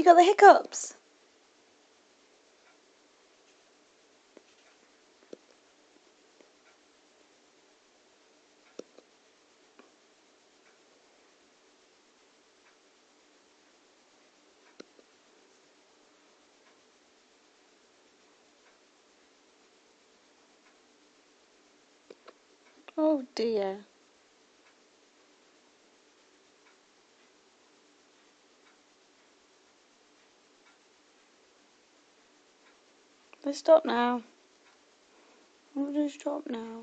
got the hiccups. Oh dear. Let's stop now. I'm gonna stop now.